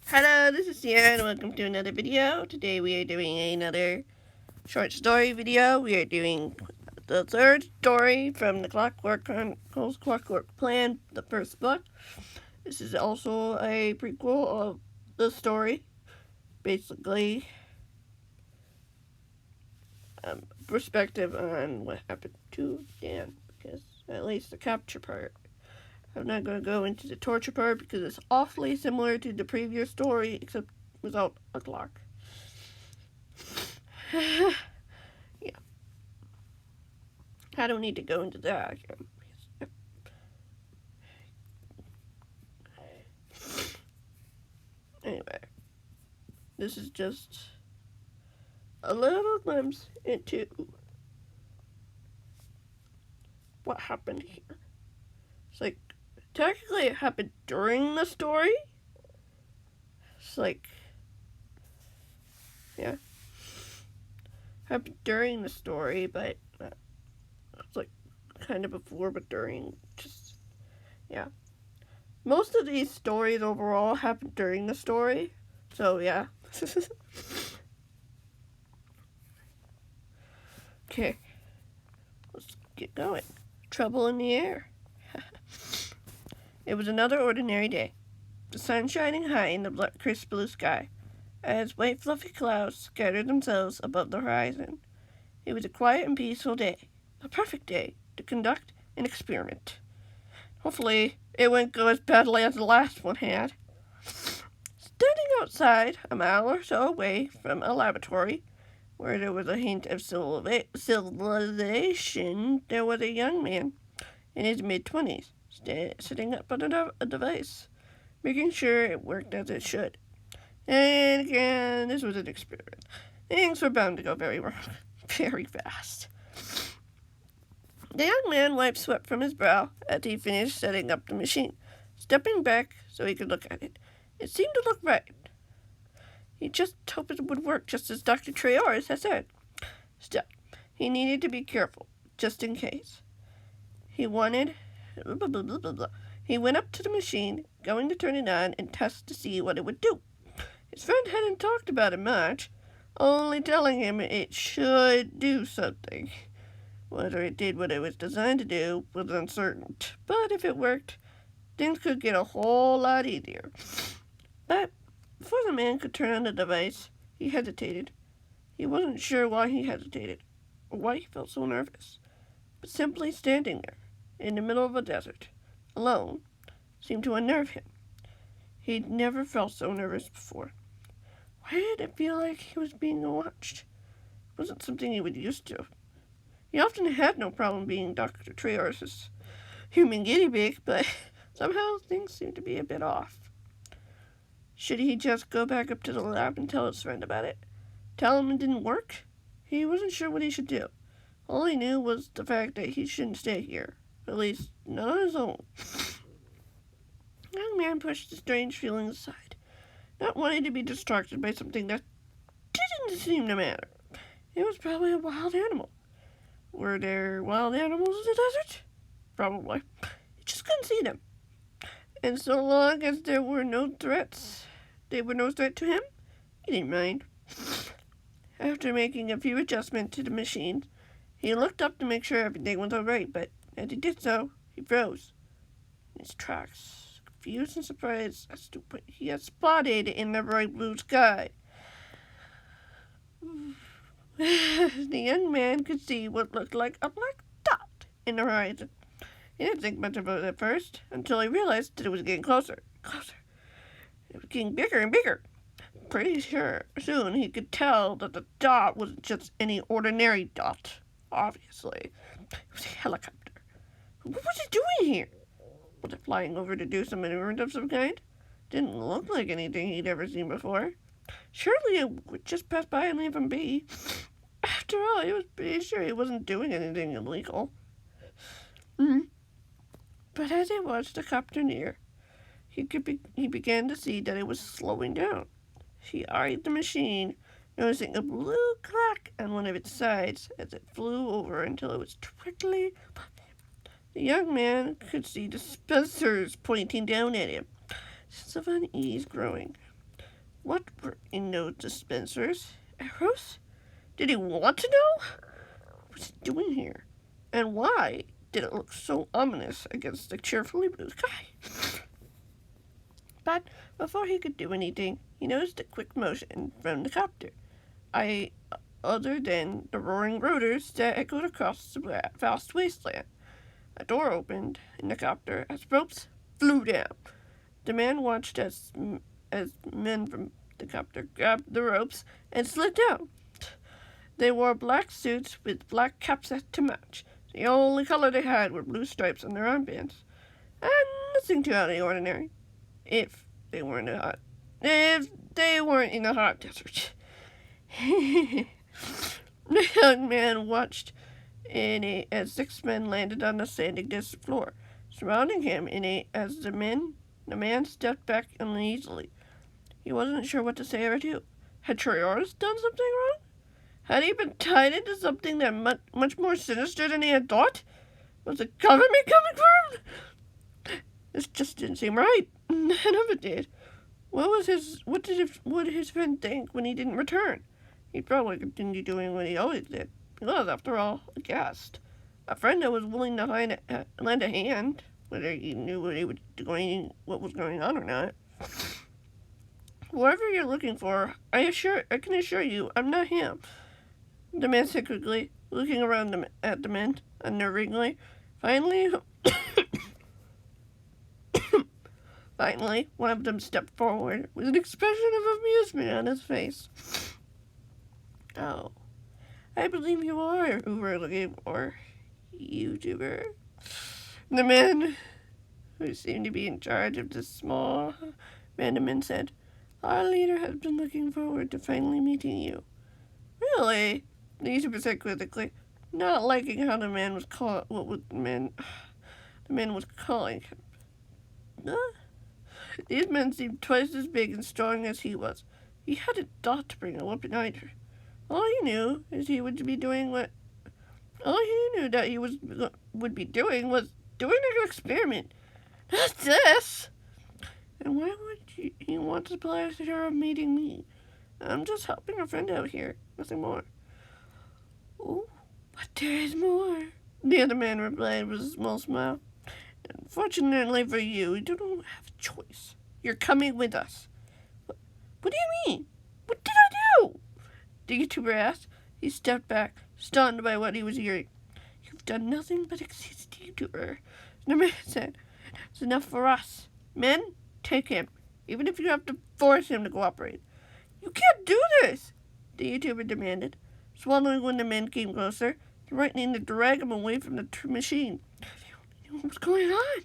Hello, this is Sierra and welcome to another video. Today we are doing another short story video. We are doing the third story from the Clockwork Chronicles Clockwork Plan, the first book. This is also a prequel of the story. Basically, perspective on what happened to Dan, because at least the capture part. I'm not going to go into the torture part because it's awfully similar to the previous story, except without a clock. Yeah. I don't need to go into that. Anyway, this is just a little glimpse into what happened here. It's like, technically it happened during the story. It's like, yeah. Happened during the story, but it's like kind of before, but during. Just, yeah. Most of these stories overall happen during the story, so yeah. Okay, let's get going. Trouble in the air. It was another ordinary day. The sun shining high in the crisp blue sky, as white fluffy clouds scattered themselves above the horizon. It was a quiet and peaceful day, a perfect day to conduct an experiment. Hopefully, it wouldn't go as badly as the last one had. Standing outside, a mile or so away from a laboratory, where there was a hint of civilization, there was a young man in his mid-20s, sitting up on a device, making sure it worked as it should. And again, this was an experiment. Things were bound to go very wrong, very fast. The young man wiped sweat from his brow as he finished setting up the machine, stepping back so he could look at it. It seemed to look right. He just hoped it would work, just as Dr. Traores had said. Still, he needed to be careful, just in case. He went up to the machine, going to turn it on and test to see what it would do. His friend hadn't talked about it much, only telling him it should do something. Whether it did what it was designed to do was uncertain, but if it worked, things could get a whole lot easier. But before the man could turn on the device, he hesitated. He wasn't sure why he hesitated, or why he felt so nervous. But simply standing there, in the middle of a desert, alone, seemed to unnerve him. He'd never felt so nervous before. Why did it feel like he was being watched? It wasn't something he was used to. He often had no problem being Dr. Traores' human guinea pig, but somehow things seemed to be a bit off. Should he just go back up to the lab and tell his friend about it? Tell him it didn't work? He wasn't sure what he should do. All he knew was the fact that he shouldn't stay here. At least, not on his own. The young man pushed the strange feelings aside, not wanting to be distracted by something that didn't seem to matter. It was probably a wild animal. Were there wild animals in the desert? Probably. He just couldn't see them. And so long as there were no threats, they were no threat to him, he didn't mind. After making a few adjustments to the machine, he looked up to make sure everything was all right, but as he did so, he froze in his tracks, confused and surprised as to what he had spotted in the bright blue sky. The young man could see what looked like a black dot in the horizon. He didn't think much of it at first, until he realized that it was getting closer. It was getting bigger and bigger. Pretty sure soon he could tell that the dot wasn't just any ordinary dot, obviously. It was a helicopter. What was it doing here? Was it flying over to do some errand of some kind? Didn't look like anything he'd ever seen before. Surely it would just pass by and leave him be. After all, he was pretty sure he wasn't doing anything illegal. But as he watched the copter near, he began to see that it was slowing down. He eyed the machine, noticing a blue crack on one of its sides as it flew over until it was directly above him. The young man could see the sensors pointing down at him. A sense of unease growing. What were in those dispensers? Arrows? Did he want to know? What was he doing here? And why did it look so ominous against the cheerfully blue sky? But before he could do anything, he noticed a quick motion from the copter. Other than the roaring rotors that echoed across the vast wasteland. A door opened in the copter as ropes flew down. The man watched as men from the copter grabbed the ropes and slid down. They wore black suits with black caps to match. The only color they had were blue stripes on their armbands. And nothing too out of the ordinary. If they weren't in a hot desert. The young man watched as 6 men landed on the sanding desert floor, surrounding him as the man stepped back uneasily. He wasn't sure what to say or do. Had Traores done something wrong? Had he been tied into something that much more sinister than he had thought? Was the government coming for him? This just didn't seem right. None of it did. What did his friend think when he didn't return? He'd probably continue doing what he always did. He was, after all, a guest. A friend that was willing to lend a hand, whether he knew what was going on or not. Whatever you're looking for, I can assure you, I'm not him. The man said quickly, looking around at the men, unnervingly. Finally, one of them stepped forward with an expression of amusement on his face. Oh, I believe you are who we're looking for, YouTuber. The man who seemed to be in charge of this small Vanderman said, our leader has been looking forward to finally meeting you. Really? The YouTuber said quizzically, not liking how the man was calling him. Huh? These men seemed twice as big and strong as he was. He hadn't thought to bring a weapon either. All he knew that he would be doing was doing an experiment. That's this. And why would he want the pleasure of meeting me? I'm just helping a friend out here. Nothing more. Oh, but there is more. The other man replied with a small smile. Unfortunately for you, you don't have a choice. You're coming with us. What do you mean? What did I do? The YouTuber asked. He stepped back, stunned by what he was hearing. You've done nothing but exist, YouTuber. The man said, it's enough for us. Men, take him, even if you have to force him to cooperate. You can't do this, the YouTuber demanded, swallowing when the men came closer, threatening to drag him away from the machine. He knew what was going on.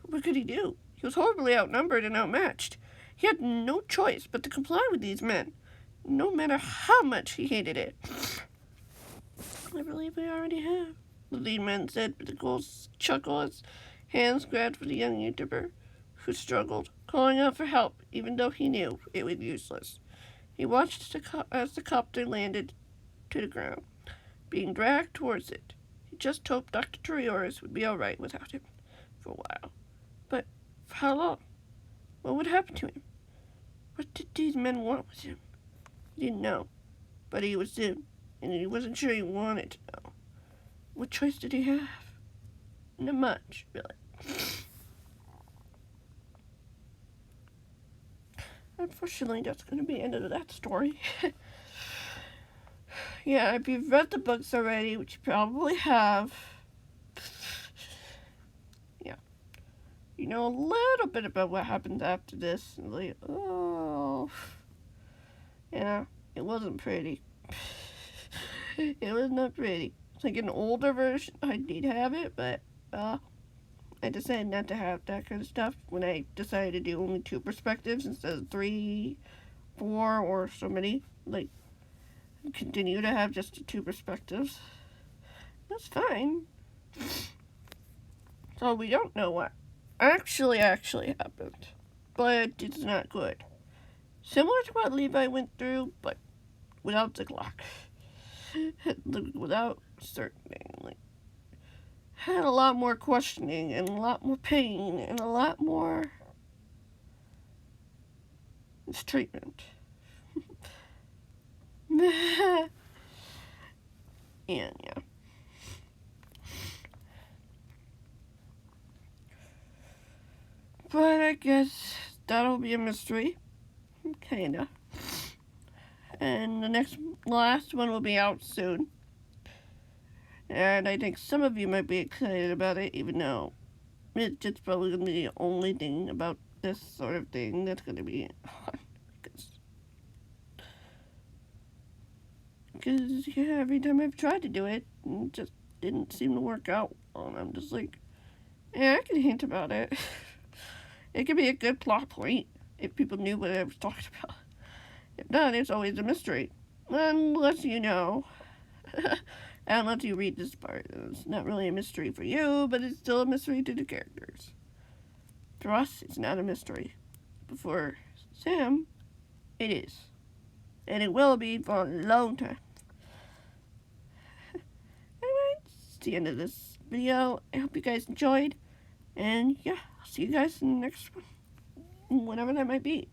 But what could he do? He was horribly outnumbered and outmatched. He had no choice but to comply with these men, no matter how much he hated it. I believe we already have, the lead man said with a cold chuckle as hands grabbed for the young YouTuber, who struggled, calling out for help even though he knew it was useless. He watched as the copter landed to the ground, being dragged towards it. He just hoped Dr. Traores would be all right without him for a while. But for how long? What would happen to him? What did these men want with him? He didn't know, but he was them, and he wasn't sure he wanted to know. What choice did he have? Not much, really. Unfortunately, that's going to be the end of that story. Yeah, if you've read the books already, which you probably have, yeah, you know a little bit about what happens after this. And like, oh, yeah, it wasn't pretty. It was not pretty. It's like an older version. I did have it, but I decided not to have that kind of stuff when I decided to do only 2 perspectives instead of 3, 4, or so many. Like, continue to have just the 2 perspectives. That's fine. So we don't know what actually happened, but it's not good. Similar to what Levi went through, but without the clock. Without certain, like, had a lot more questioning and a lot more pain and a lot more It's treatment. And yeah. But I guess that'll be a mystery. Kinda. And the last one will be out soon. And I think some of you might be excited about it, even though it's just probably going to be the only thing about this sort of thing that's going to be on. Because yeah, every time I've tried to do it, it just didn't seem to work out. And I'm just like, yeah, I can hint about it. It could be a good plot point if people knew what I was talking about. If not, it's always a mystery. Unless you know. Unless you read this part. It's not really a mystery for you, but it's still a mystery to the characters. For us, it's not a mystery. But for Sam, it is. And it will be for a long time. Anyway, it's the end of this video. I hope you guys enjoyed. And yeah, I'll see you guys in the next one. Whenever that might be.